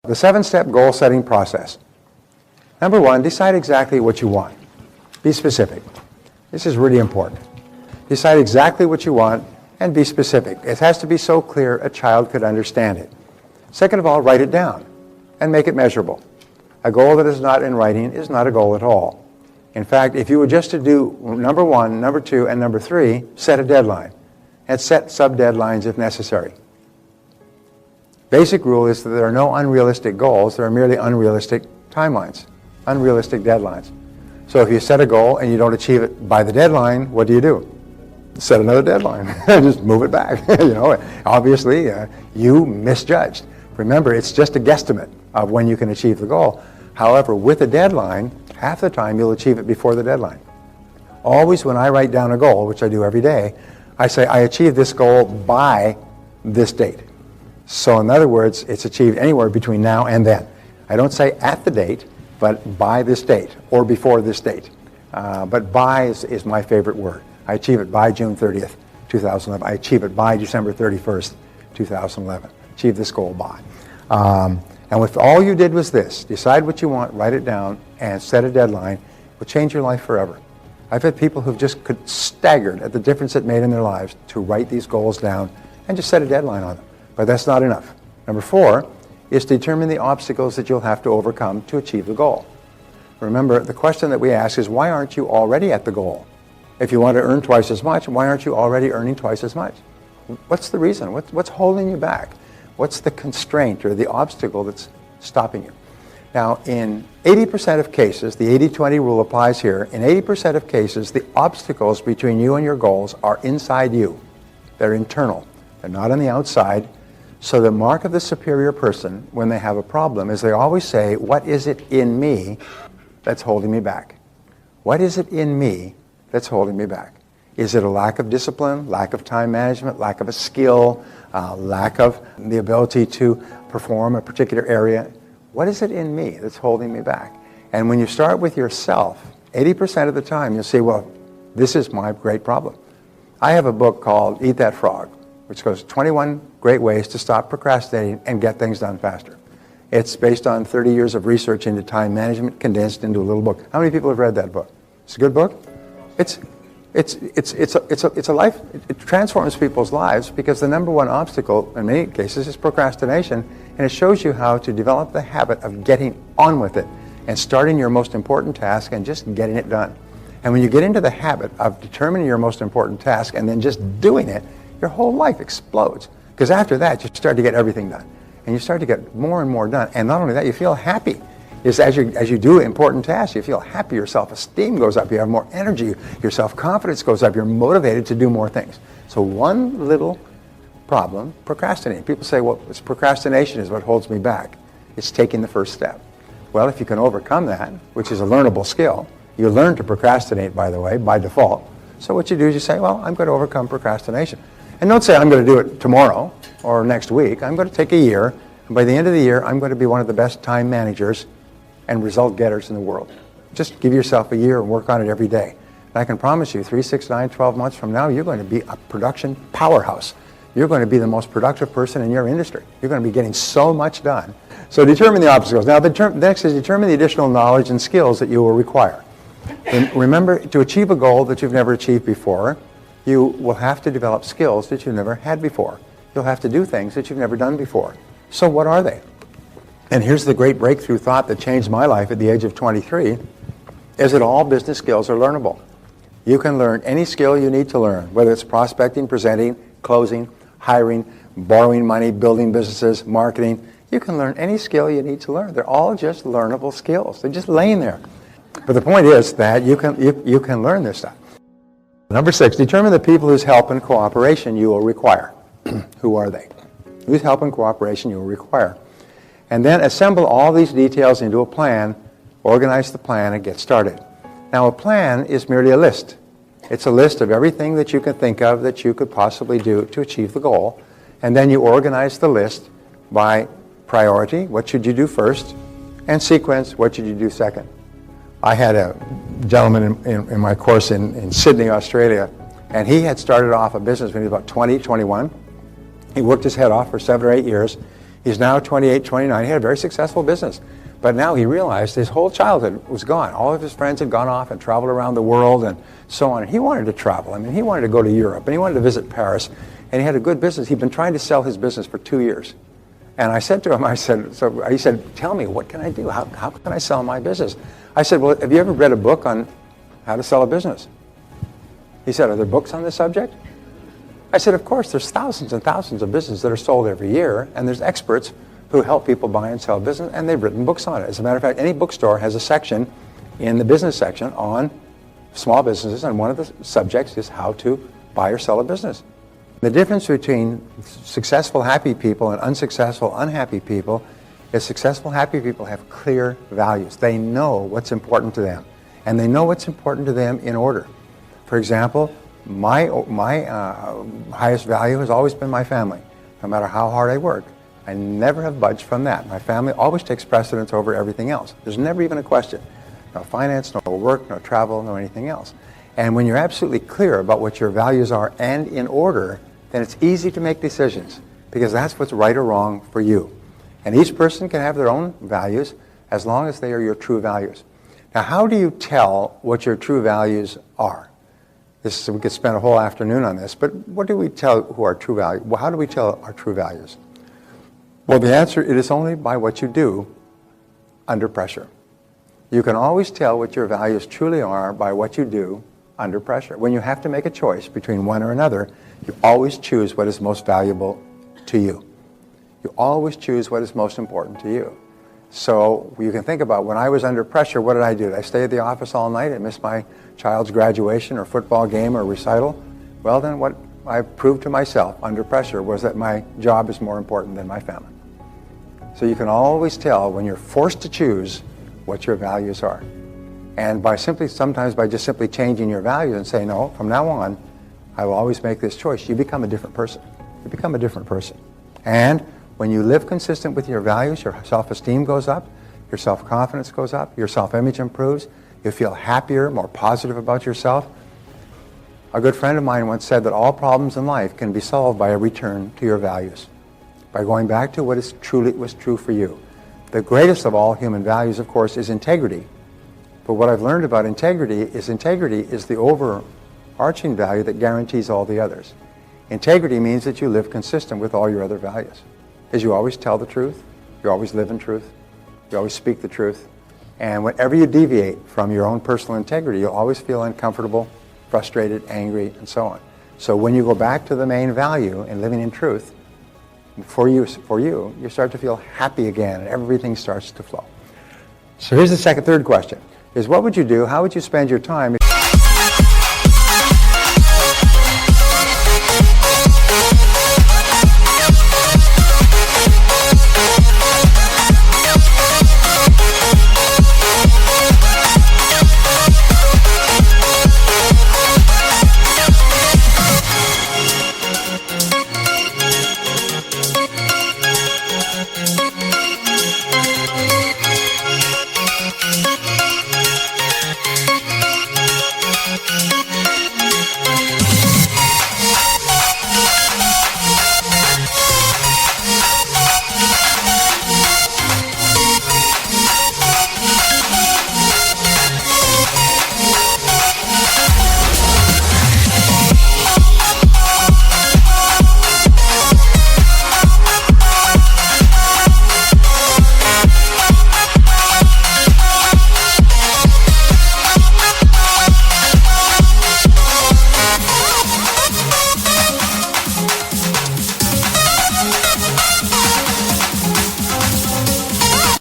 The 7-step goal setting process. Number 1, decide exactly what you want. Be specific. This is really important. Decide exactly what you want and be specific. It has to be so clear a child could understand it. Second of all, write it down and make it measurable. A goal that is not in writing is not a goal at all. In fact, if you were just to do number 1, number 2, and number 3, set a deadline and set sub-deadlines if necessary. Basic rule is that there are no unrealistic goals, there are merely unrealistic timelines, unrealistic deadlines. So if you set a goal and you don't achieve it by the deadline, what do? Set another deadline. Just move it back. Obviously, you misjudged. Remember, it's just a guesstimate of when you can achieve the goal. However, with a deadline, half the time you'll achieve it before the deadline. Always when I write down a goal, which I do every day, I say I achieved this goal by this date. So in other words, it's achieved anywhere between now and then. I don't say at the date, but by this date or before this date. But by is my favorite word. I achieve it by June 30th, 2011. I achieve it by December 31st, 2011. Achieve this goal by. And if all you did was this, decide what you want, write it down, and set a deadline, it will change your life forever. I've had people who've just staggered at the difference it made in their lives to write these goals down and just set a deadline on them. But that's not enough. Number 4 is to determine the obstacles that you'll have to overcome to achieve the goal. Remember, the question that we ask is, why aren't you already at the goal? If you want to earn twice as much, why aren't you already earning twice as much? What's the reason? What's holding you back? What's the constraint or the obstacle that's stopping you? Now, in 80% of cases, the 80-20 rule applies here. In 80% of cases, the obstacles between you and your goals are inside you. They're internal. They're not on the outside. So the mark of the superior person when they have a problem is they always say, what is it in me that's holding me back? What is it in me that's holding me back? Is it a lack of discipline, lack of time management, lack of a skill, lack of the ability to perform a particular area? What is it in me that's holding me back? And when you start with yourself, 80% of the time you'll say, well, this is my great problem. I have a book called Eat That Frog, which goes 21 great ways to stop procrastinating and get things done faster. It's based on 30 years of research into time management condensed into a little book. How many people have read that book? It's a good book? It's a life. It transforms people's lives because the number one obstacle in many cases is procrastination, and it shows you how to develop the habit of getting on with it and starting your most important task and just getting it done. And when you get into the habit of determining your most important task and then just doing it, your whole life explodes. Because after that, you start to get everything done. And you start to get more and more done. And not only that, you feel happy. As you do important tasks, you feel happy, your self-esteem goes up, you have more energy, your self-confidence goes up, you're motivated to do more things. So one little problem, procrastinating. People say, well, it's procrastination is what holds me back. It's taking the first step. Well, if you can overcome that, which is a learnable skill, you learn to procrastinate, by the way, by default. So what you do is you say, well, I'm going to overcome procrastination. And don't say I'm going to do it tomorrow or next week. I'm going to take a year, and by the end of the year, I'm going to be one of the best time managers and result getters in the world. Just give yourself a year and work on it every day. And I can promise you, 3, 6, 9, 12 months from now, you're going to be a production powerhouse. You're going to be the most productive person in your industry. You're going to be getting so much done. So determine the obstacles. Now, the next is determine the additional knowledge and skills that you will require. And remember, to achieve a goal that you've never achieved before, you will have to develop skills that you've never had before. You'll have to do things that you've never done before. So what are they? And here's the great breakthrough thought that changed my life at the age of 23, is that all business skills are learnable. You can learn any skill you need to learn, whether it's prospecting, presenting, closing, hiring, borrowing money, building businesses, marketing. You can learn any skill you need to learn. They're all just learnable skills. They're just laying there. But the point is that you can learn this stuff. Number 6, determine the people whose help and cooperation you will require. Who are they? Whose help and cooperation you will require. And then assemble all these details into a plan, organize the plan, and get started. Now, a plan is merely a list. It's a list of everything that you can think of that you could possibly do to achieve the goal. And then you organize the list by priority, what should you do first, and sequence, what should you do second. I had a gentleman in my course in Sydney, Australia, and he had started off a business when he was about 20, 21. He worked his head off for 7 or 8 years. He's now 28, 29. He had a very successful business. But now he realized his whole childhood was gone. All of his friends had gone off and traveled around the world and so on. And he wanted to travel. I mean, he wanted to go to Europe and he wanted to visit Paris. And he had a good business. He'd been trying to sell his business for 2 years. And I said to him, he said, tell me, what can I do? How can I sell my business? I said, well, have you ever read a book on how to sell a business? He said, are there books on this subject? I said, of course, there's thousands and thousands of businesses that are sold every year, and there's experts who help people buy and sell business, and they've written books on it. As a matter of fact, any bookstore has a section in the business section on small businesses, and one of the subjects is how to buy or sell a business. The difference between successful, happy people and unsuccessful, unhappy people is successful, happy people have clear values. They know what's important to them, and they know what's important to them in order. For example, my highest value has always been my family. No matter how hard I work, I never have budged from that. My family always takes precedence over everything else. There's never even a question. No finance, no work, no travel, no anything else. And when you're absolutely clear about what your values are and in order, then it's easy to make decisions because that's what's right or wrong for you. And each person can have their own values as long as they are your true values. Now, how do you tell what your true values are? We could spend a whole afternoon on this, but what do we tell who are true values? Well, how do we tell our true values? Well, the answer, it is only by what you do under pressure. You can always tell what your values truly are by what you do under pressure. When you have to make a choice between one or another, you always choose what is most valuable to you. You always choose what is most important to you. So you can think about when I was under pressure, what did I do? Did I stay at the office all night and miss my child's graduation or football game or recital? Well, then what I proved to myself under pressure was that my job is more important than my family. So you can always tell when you're forced to choose what your values are. And sometimes by just simply changing your values and saying, no, from now on, I will always make this choice, you become a different person. You become a different person. And when you live consistent with your values, your self-esteem goes up, your self-confidence goes up, your self-image improves, you feel happier, more positive about yourself. A good friend of mine once said that all problems in life can be solved by a return to your values, by going back to what was true for you. The greatest of all human values, of course, is integrity. But what I've learned about integrity is the overarching value that guarantees all the others. Integrity means that you live consistent with all your other values. Is you always tell the truth, you always live in truth, you always speak the truth, and whenever you deviate from your own personal integrity, you'll always feel uncomfortable, frustrated, angry, and so on. So when you go back to the main value in living in truth, for you, you start to feel happy again, and everything starts to flow. So here's the third question, is what would you do, how would you spend your time?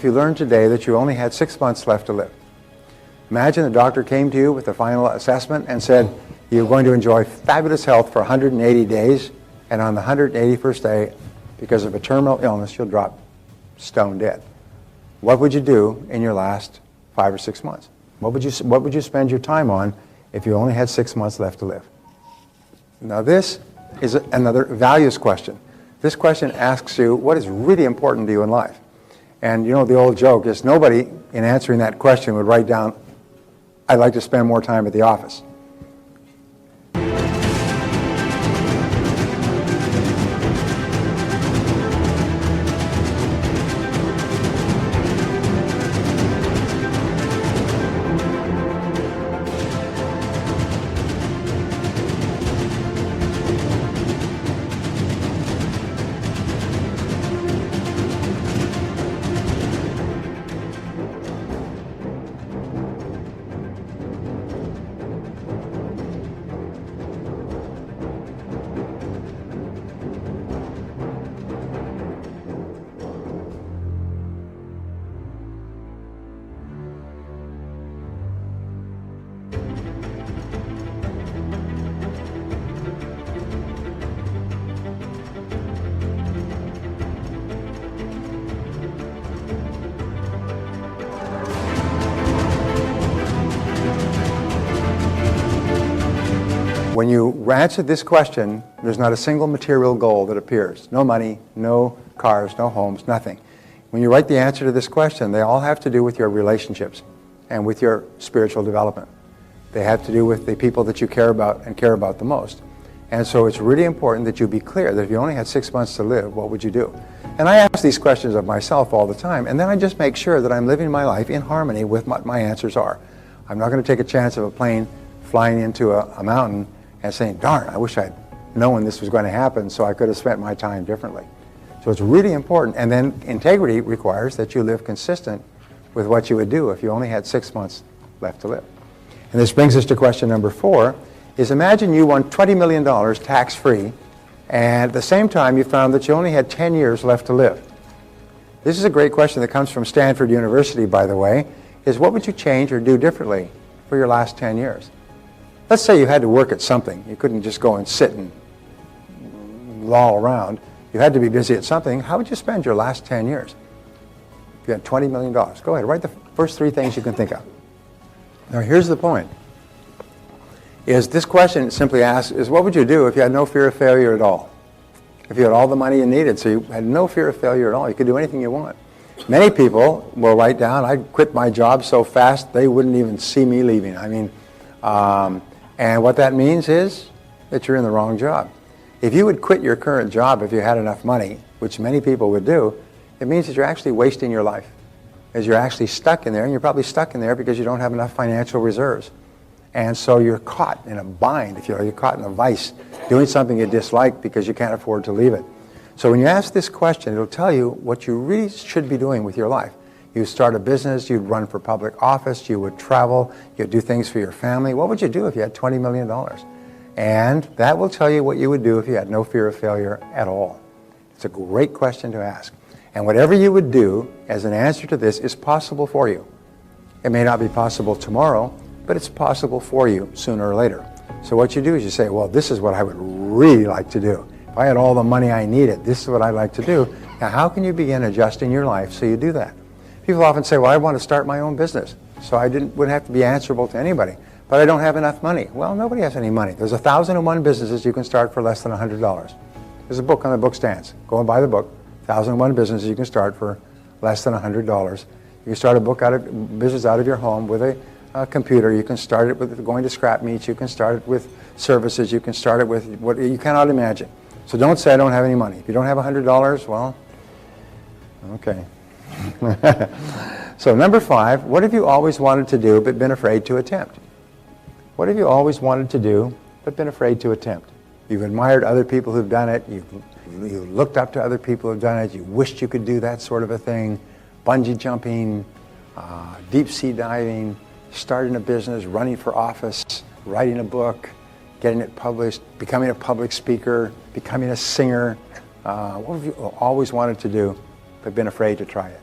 You learned today that you only had 6 months left to live. Imagine the doctor came to you with the final assessment and said, you're going to enjoy fabulous health for 180 days, and on the 181st day, because of a terminal illness, you'll drop stone dead. What would you do in your last 5 or 6 months? What would you spend your time on if you only had 6 months left to live? Now this is another values question. This question asks you what is really important to you in life. And you know the old joke is nobody in answering that question would write down, I'd like to spend more time at the office. When you answer this question, there's not a single material goal that appears. No money, no cars, no homes, nothing. When you write the answer to this question, they all have to do with your relationships and with your spiritual development. They have to do with the people that you care about and care about the most. And so it's really important that you be clear that if you only had 6 months to live, what would you do? And I ask these questions of myself all the time, and then I just make sure that I'm living my life in harmony with what my answers are. I'm not going to take a chance of a plane flying into a mountain and saying, darn, I wish I'd known this was going to happen so I could have spent my time differently. So it's really important. And then integrity requires that you live consistent with what you would do if you only had 6 months left to live. And this brings us to question number 4, is imagine you won $20 million tax-free, and at the same time you found that you only had 10 years left to live. This is a great question that comes from Stanford University, by the way, is what would you change or do differently for your last 10 years? Let's say you had to work at something. You couldn't just go and sit and loll around. You had to be busy at something. How would you spend your last 10 years? If you had $20 million. Go ahead, write the first 3 things you can think of. Now here's the point. Is this question simply asks is what would you do if you had no fear of failure at all? If you had all the money you needed, so you had no fear of failure at all, you could do anything you want. Many people will write down, I'd quit my job so fast they wouldn't even see me leaving. I mean, and what that means is that you're in the wrong job. If you would quit your current job if you had enough money, which many people would do, it means that you're actually wasting your life. As you're actually stuck in there, and you're probably stuck in there because you don't have enough financial reserves. And so you're caught in a bind, if you're caught in a vice, doing something you dislike because you can't afford to leave it. So when you ask this question, it'll tell you what you really should be doing with your life. You'd start a business, you'd run for public office, you would travel, you'd do things for your family. What would you do if you had $20 million? And that will tell you what you would do if you had no fear of failure at all. It's a great question to ask. And whatever you would do as an answer to this is possible for you. It may not be possible tomorrow, but it's possible for you sooner or later. So what you do is you say, well, this is what I would really like to do. If I had all the money I needed, this is what I'd like to do. Now, how can you begin adjusting your life so you do that? People often say, well, I want to start my own business, so I wouldn't have to be answerable to anybody, but I don't have enough money. Well, nobody has any money. There's 1,001 businesses you can start for less than $100. There's a book on the book stands. Go and buy the book. 1,001 businesses you can start for less than $100. You can start a business out of your home with a computer. You can start it with going to scrap meets. You can start it with services. You can start it with what you cannot imagine. So don't say I don't have any money. If you don't have $100, well, okay. So number 5, what have you always wanted to do but been afraid to attempt? What have you always wanted to do but been afraid to attempt? You've admired other people who've done it. You've looked up to other people who've done it. You wished you could do that sort of a thing. Bungee jumping, deep sea diving, starting a business, running for office, writing a book, getting it published, becoming a public speaker, becoming a singer. What have you always wanted to do but been afraid to try it?